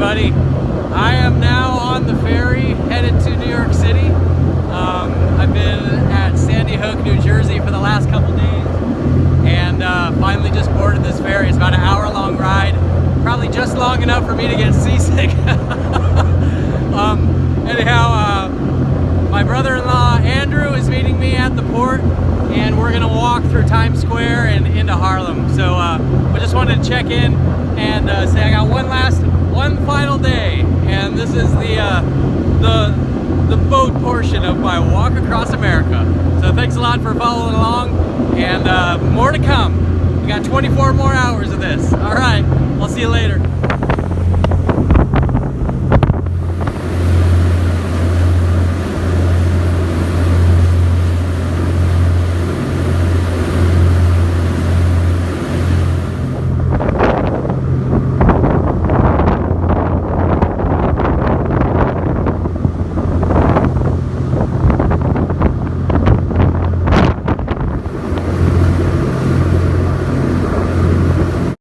everybody. I am now on the ferry headed to New York City. I've been at Sandy Hook, New Jersey for the last couple days, and finally just boarded this ferry. It's about an hour-long ride, probably just long enough for me to get seasick. Anyhow, my brother-in-law Andrew is meeting me at the port, and we're gonna walk through Times Square and into Harlem. So I just wanted to check in and say I got one final day, and this is the boat portion of my walk across America. So thanks a lot for following along, and more to come. We got 24 more hours of this. All right, I'll see you later.